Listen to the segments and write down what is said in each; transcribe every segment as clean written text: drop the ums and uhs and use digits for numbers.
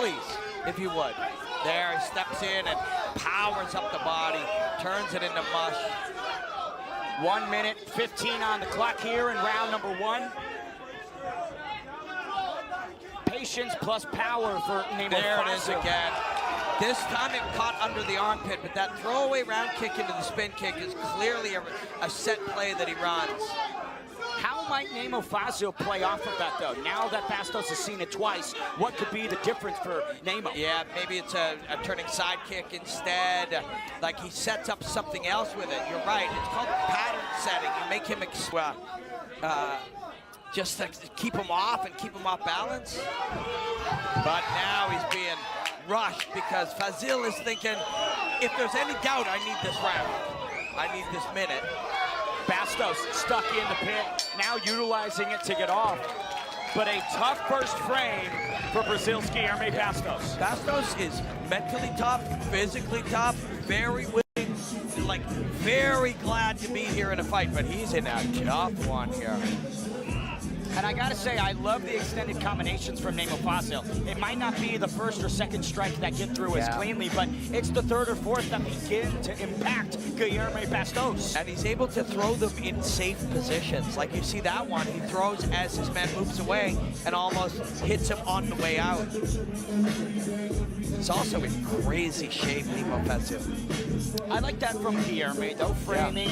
please, if you would. There, he steps in and powers up the body, turns it into mush. 1 minute, 15 on the clock here in round number 1. Patience plus power for NAMO. There it is again. This time it caught under the armpit, but that throwaway round kick into the spin kick is clearly a set play that he runs. How might NAMO.FAZIL play off of that, though? Now that Bastos has seen it twice, what could be the difference for NAMO? Yeah, maybe it's a turning side kick instead. Like he sets up something else with it. You're right. It's called pattern setting. You make him just to keep him off and keep him off balance. But now he's being rushed because Fazil is thinking, if there's any doubt, I need this round. I need this minute. Bastos stuck in the pit, now utilizing it to get off. But a tough first frame for Brazil's Guilherme Bastos. Bastos is mentally tough, physically tough, very willing, like very glad to be here in a fight, but he's in a tough one here. And I gotta say, I love the extended combinations from NAMO.FAZIL. It might not be the first or second strike that get through as cleanly, but it's the third or fourth that begin to impact Guilherme Bastos. And he's able to throw them in safe positions. Like you see that one, he throws as his man moves away and almost hits him on the way out. He's also in crazy shape, NAMO.FAZIL. I like that from Guilherme, though, framing.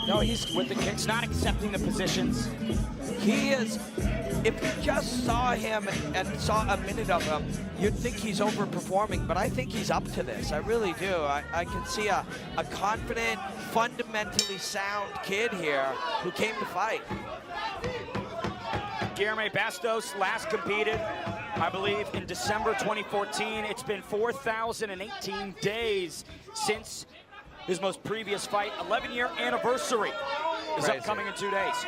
No, he's with the kicks, not accepting the positions. He is, if you just saw him and saw a minute of him, you'd think he's overperforming, but I think he's up to this. I really do. I can see a confident, fundamentally sound kid here who came to fight. Guilherme Bastos last competed, I believe, in December 2014. It's been 4,018 days since his most previous fight. 11-year anniversary is upcoming in 2 days.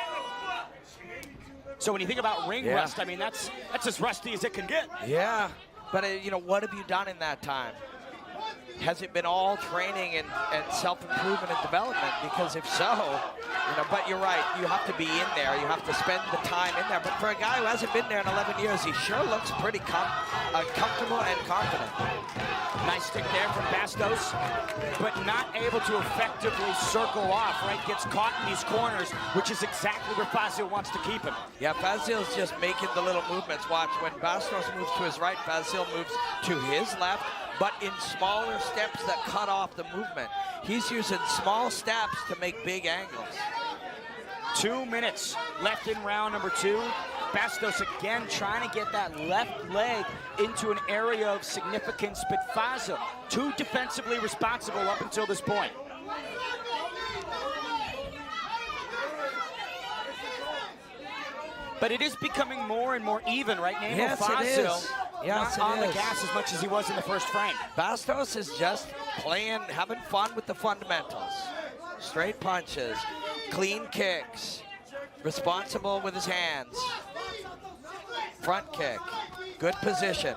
So when you think about ring rust, I mean, that's as rusty as it can get. Yeah, but you know, what have you done in that time? Has it been all training and self-improvement and development? Because if so, you know, but you're right, you have to be in there, you have to spend the time in there. But for a guy who hasn't been there in 11 years, he sure looks pretty comfortable and confident. Nice stick there from Bastos, but not able to effectively circle off, right? Gets caught in these corners, which is exactly where Fazil wants to keep him. Yeah, Fazil's just making the little movements. Watch, when Bastos moves to his right, Fazil moves to his left, but in smaller steps that cut off the movement. He's using small steps to make big angles. 2 minutes left in round number 2. Bastos again trying to get that left leg into an area of significance, but Fazil too defensively responsible up until this point. But it is becoming more and more even, right? NAMO.FAZIL not on the gas as much as he was in the first frame. Bastos is just playing, having fun with the fundamentals. Straight punches, clean kicks, responsible with his hands. Front kick, good position.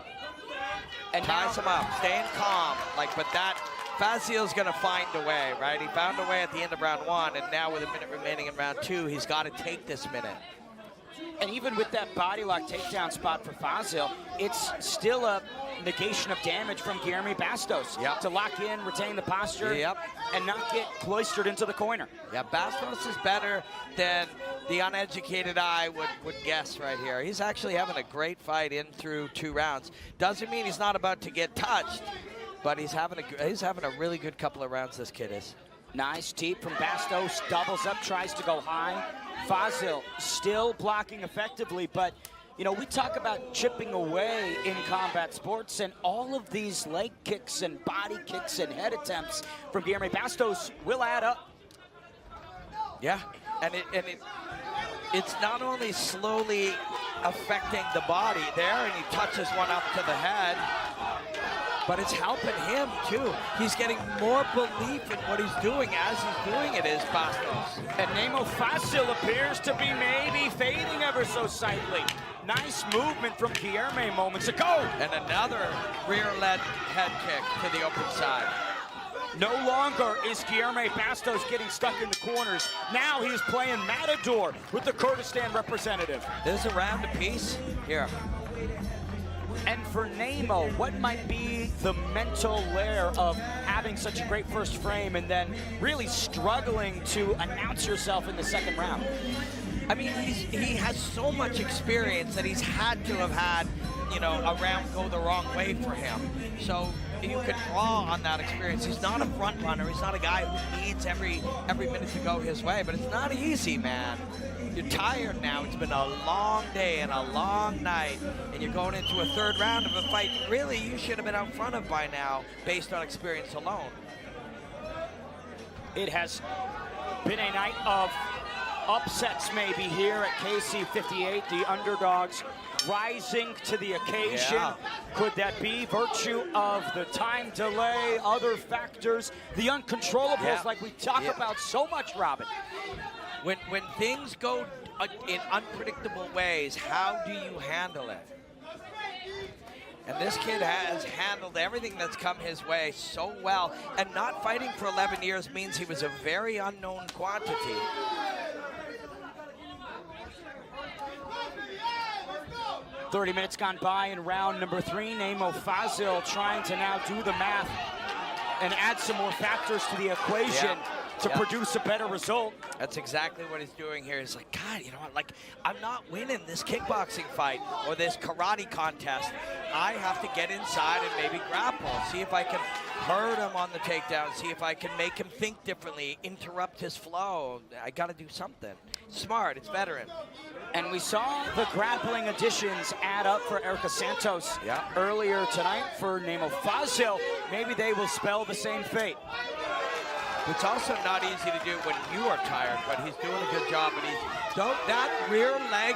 And ties him up, staying calm. But that, Fazil's gonna find a way, right? He found a way at the end of round 1, and now with a minute remaining in round 2, he's gotta take this minute. And even with that body lock takedown spot for Fazil, it's still a negation of damage from Guilherme Bastos to lock in, retain the posture, and not get cloistered into the corner. Yeah, Bastos is better than the uneducated eye would guess right here. He's actually having a great fight in through 2 rounds. Doesn't mean he's not about to get touched, but he's having a really good couple of rounds, this kid is. Nice deep from Bastos, doubles up, tries to go high. Fazil still blocking effectively, but you know, we talk about chipping away in combat sports, and all of these leg kicks and body kicks and head attempts from Guilherme Bastos will add up. Yeah, and it's not only slowly affecting the body there, and he touches one up to the head, but it's helping him too. He's getting more belief in what he's doing as he's doing it, is Bastos. And NAMO.FAZIL appears to be maybe fading ever so slightly. Nice movement from Guilherme moments ago. And another rear-led head kick to the open side. No longer is Guilherme Bastos getting stuck in the corners. Now he's playing Matador with the Kurdistan representative. There's a round apiece here. And for NAMO, what might be the mental layer of having such a great first frame and then really struggling to announce yourself in the second round? I mean, he has so much experience that he's had to have had, you know, a round go the wrong way for him. So you can draw on that experience. He's not a front runner. He's not a guy who needs every minute to go his way, but it's not easy, man. You're tired now. It's been a long day and a long night, and you're going into a third round of a fight really you should have been out front of by now based on experience alone. It has been a night of upsets maybe here at KC 58. The underdogs rising to the occasion. Yeah. Could that be virtue of the time delay, other factors, the uncontrollables like we talk about so much, Robin? When things go in unpredictable ways, how do you handle it? And this kid has handled everything that's come his way so well, and not fighting for 11 years means he was a very unknown quantity. "30 minutes gone by in round number 3. NAMO.FAZIL trying to now do the math and add some more factors to the equation to produce a better result." That's exactly what he's doing here. He's like, God, you know what, like, I'm not winning this kickboxing fight or this karate contest. I have to get inside and maybe grapple, see if I can hurt him on the takedown, see if I can make him think differently, interrupt his flow. I got to do something. Smart, it's veteran. And we saw the grappling additions add up for Erica Santos earlier tonight for NAMO.FAZIL. Maybe they will spell the same fate. It's also not easy to do when you are tired, but he's doing a good job. And that rear leg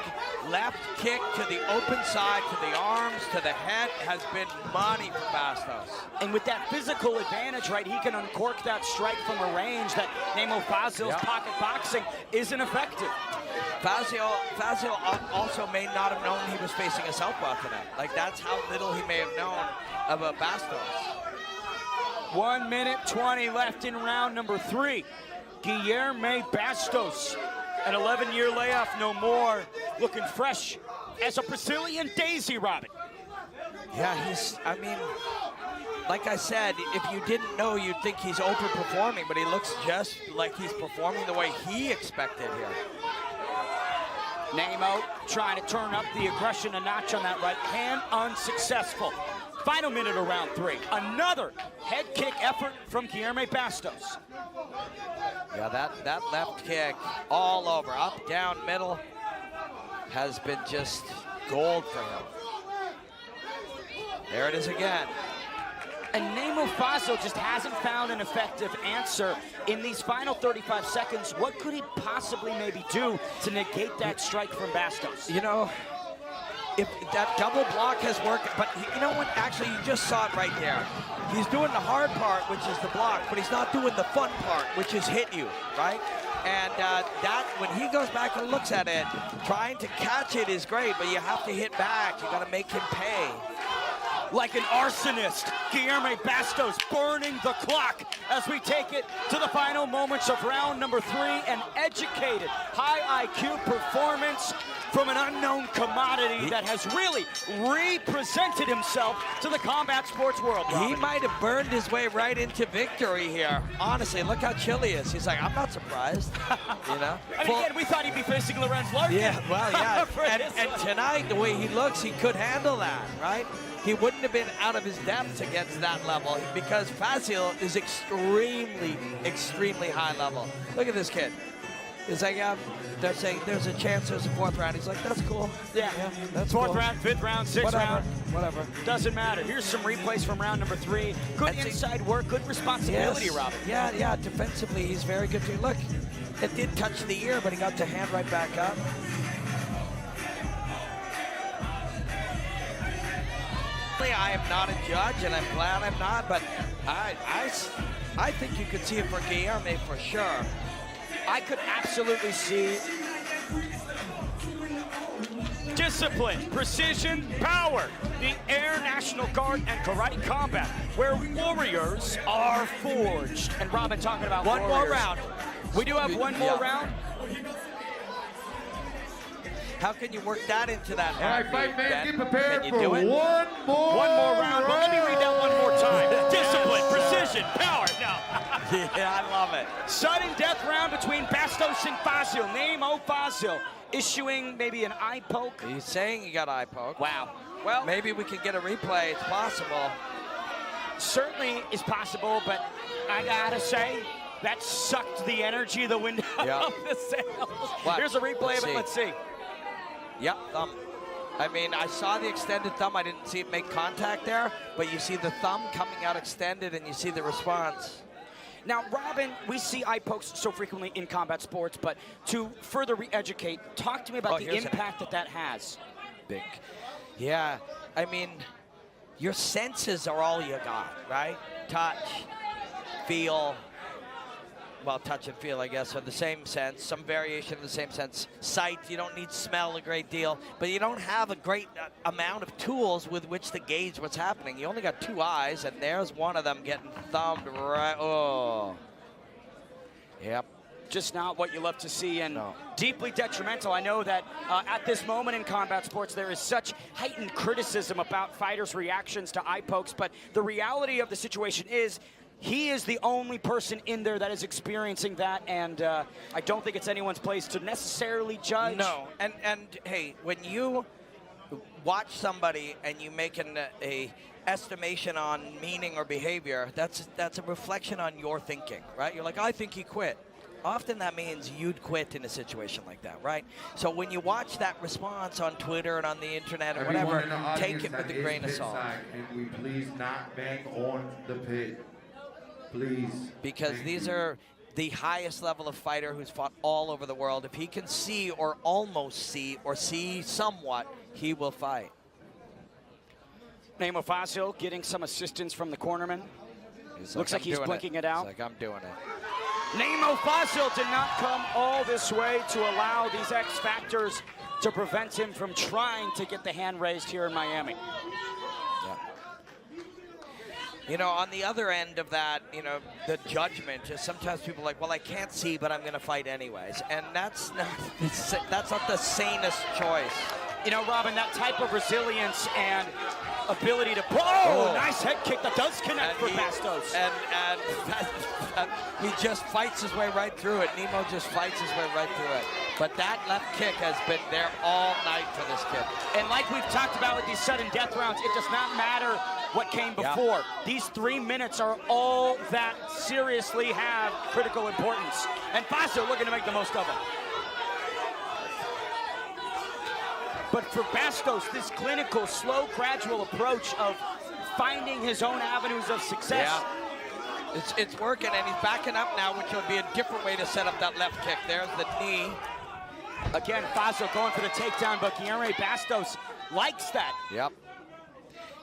left kick to the open side, to the arms, to the head has been money for Bastos. And with that physical advantage, right, he can uncork that strike from a range that NAMO.FAZIL's pocket boxing isn't effective. Fazil also may not have known he was facing a southpaw tonight. Like, that's how little he may have known of a Bastos. 1 minute 20 left in round number 3. Guilherme Bastos, an 11-year layoff, no more, looking fresh as a Brazilian daisy, Robin. Yeah, I mean, like I said, if you didn't know, you'd think he's overperforming, but he looks just like he's performing the way he expected here. NAMO trying to turn up the aggression a notch on that right hand, unsuccessful. Final minute of round 3. Another head kick effort from Guilherme Bastos. Yeah, that left kick all over, up, down, middle, has been just gold for him. There it is again. And NAMO.FAZIL just hasn't found an effective answer in these final 35 seconds. What could he possibly maybe do to negate that strike from Bastos? You know, if that double block has worked, but you know what, actually you just saw it right there. He's doing the hard part, which is the block, but he's not doing the fun part, which is hit you, right? And that, when he goes back and looks at it, trying to catch it is great, but you have to hit back. You got to make him pay. Like an arsonist, Guilherme Bastos burning the clock as we take it to the final moments of round number 3. An educated, high IQ performance from an unknown commodity that has really represented himself to the combat sports world, Robin. He might have burned his way right into victory here. Honestly, look how chill he is. He's like, I'm not surprised, you know? And again, we thought he'd be facing Lorenz Larkin. Yeah, well, yeah. and tonight, the way he looks, he could handle that, right? He wouldn't have been out of his depths against that level because Fazil is extremely, extremely high level. Look at this kid. He's like, they're saying there's a chance there's a 4th round. He's like, that's cool. Yeah, that's 4th cool. round, 5th round, 6th round. Whatever. Doesn't matter. Here's some replays from round number 3. Good inside work, good responsibility, Robin. Yeah, defensively, he's very good too. Look, it did touch the ear, but he got the hand right back up. I am not a judge, and I'm glad I'm not, but I think you could see it for Guilherme for sure. I could absolutely see discipline, precision, power, the Air National Guard and karate combat, where warriors are forged. And Robin talking about one warriors. more round. We do have one more round. How can you work that into that? All right, fight fans, Ben? get prepared Can you for do it? one more round. But let me read that one more time. Discipline, precision, power. No. Yeah, I love it. Sudden death round between Bastos and Fazil. NAMO.FAZIL issuing maybe an eye poke. He's saying he got eye poke. Wow. Well, Maybe we can get a replay. It's possible. certainly is possible, but I gotta say, that sucked the energy, the wind out Yeah. of the sails. What? Here's a replay of it. Let's see. Yep, thumb. I mean, I saw the extended thumb. I didn't see it make contact there, but you see the thumb coming out extended, and you see the response. Now, Robin, we see eye pokes so frequently in combat sports, but to further re-educate, talk to me about the here's impact that has. Big. Yeah, I mean, your senses are all you got, right? Touch, feel. Well, touch and feel, I guess, are the same sense. Some variation in the same sense. Sight, you don't need smell a great deal, but you don't have a great amount of tools with which to gauge what's happening. You only got 2 eyes, and there's one of them getting thumbed right. Oh. Yep. Just not what you love to see, and No. deeply detrimental. I know that at this moment in combat sports, there is such heightened criticism about fighters' reactions to eye pokes, but the reality of the situation is he is the only person in there that is experiencing that, and I don't think it's anyone's place to necessarily judge. No, and hey, when you watch somebody and you make a estimation on meaning or behavior, that's a reflection on your thinking, right? You're like, I think he quit. Often that means you'd quit in a situation like that, right? So when you watch that response on Twitter and on the internet or Everyone whatever, in the audience take it with that a is grain of salt. pit-side, can we please not bang on the pit? Please. Because Thank these you. are the highest level of fighter who's fought all over the world. If he can see or almost see or see somewhat, he will fight. NAMO.FAZIL getting some assistance from the cornerman. Looks like he's blinking it out. It's like, I'm doing it. NAMO.FAZIL did not come all this way to allow these X factors to prevent him from trying to get the hand raised here in Miami. Yeah. You know, on the other end of that, you know, the judgment is sometimes people are like, well, I can't see, but I'm going to fight anyways. And that's not the sanest choice. You know, Robin, that type of resilience and ability to... Oh, nice head kick that does connect for Bastos. And he just fights his way right through it. Nemo just fights his way right through it. But that left kick has been there all night for this kid. And like we've talked about with these sudden death rounds, it does not matter what came before. Yeah. These 3 minutes are all that seriously have critical importance. And Fazil looking to make the most of them. But for Bastos, this clinical, slow, gradual approach of finding his own avenues of success. Yeah. It's working, and he's backing up now, which would be a different way to set up that left kick. There's the knee. Again, Fazil going for the takedown, but Guilherme Bastos likes that. Yep.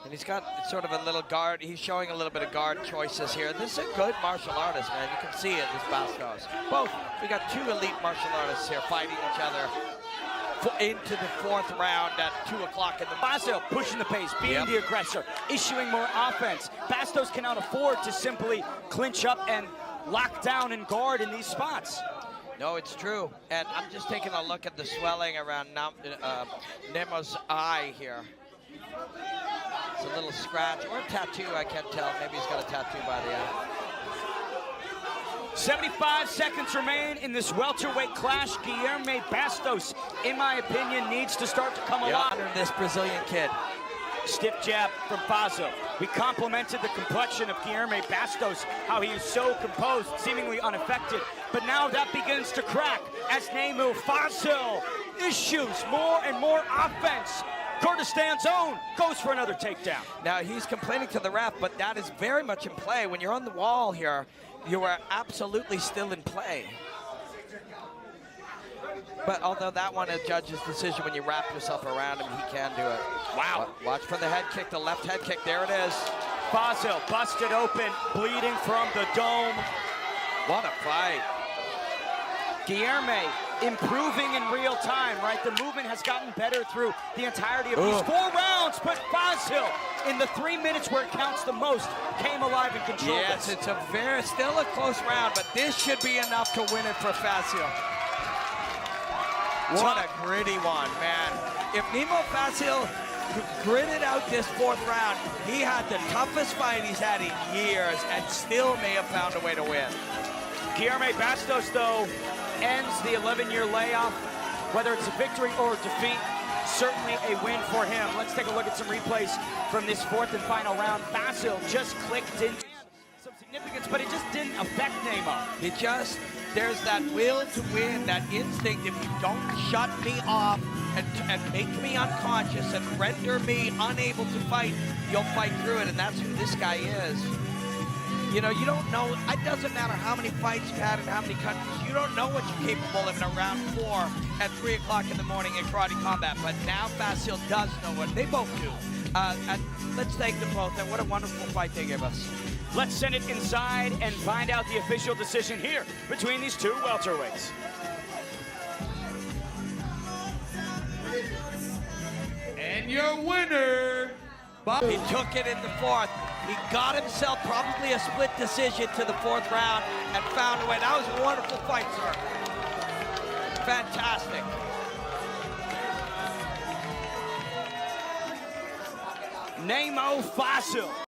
And he's got sort of a little guard. He's showing a little bit of guard choices here. This is a good martial artist, man. You can see it, this Bastos. Both. We got 2 elite martial artists here fighting each other into the 4th round at 2 o'clock in the morning. Fazil pushing the pace, being the aggressor, issuing more offense. Bastos cannot afford to simply clinch up and lock down and guard in these spots. No, it's true. And I'm just taking a look at the swelling around Nemo's eye here. It's a little scratch or a tattoo, I can't tell. Maybe he's got a tattoo by the eye. 75 seconds remain in this welterweight clash. Guilherme Bastos, in my opinion, needs to start to come alive. Under this Brazilian kid. Stiff jab from Fazil. We complimented the complexion of Guilherme Bastos, how he is so composed, seemingly unaffected. But now that begins to crack as NAMO.FAZIL issues more and more offense. Kurdistan's own goes for another takedown. Now he's complaining to the ref, but that is very much in play. When you're on the wall here, you are absolutely still in play. But although that one is judge's decision, when you wrap yourself around him, he can do it. Wow. Watch for the head kick, the left head kick. There it is. Fazil busted open, bleeding from the dome. What a fight. Guilherme improving in real time, right? The movement has gotten better through the entirety of these 4 rounds, but Fazil, in the 3 minutes where it counts the most, came alive and controlled Yes, this. it's still a close round, but this should be enough to win it for Fazil. What a gritty one, man. If NAMO.FAZIL gritted out this fourth round, he had the toughest fight he's had in years and still may have found a way to win. Guilherme Bastos, though, ends the 11-year layoff. Whether it's a victory or a defeat, certainly a win for him. Let's take a look at some replays from this fourth and final round. Basil just clicked into some significance, but it just didn't affect NAMO. There's that will to win, that instinct. If you don't shut me off and make me unconscious and render me unable to fight, you'll fight through it, and that's who this guy is. You know, you don't know, it doesn't matter how many fights you've had in how many countries, you don't know what you're capable of in a round 4 at 3 o'clock in the morning in karate combat, but now Basil does know what they both do. And let's thank them both, and what a wonderful fight they gave us. Let's send it inside and find out the official decision here between these two welterweights. And your winner, He took it in the fourth. He got himself probably a split decision to the fourth round and found a way. That was a wonderful fight, sir. Fantastic. NAMO.FAZIL.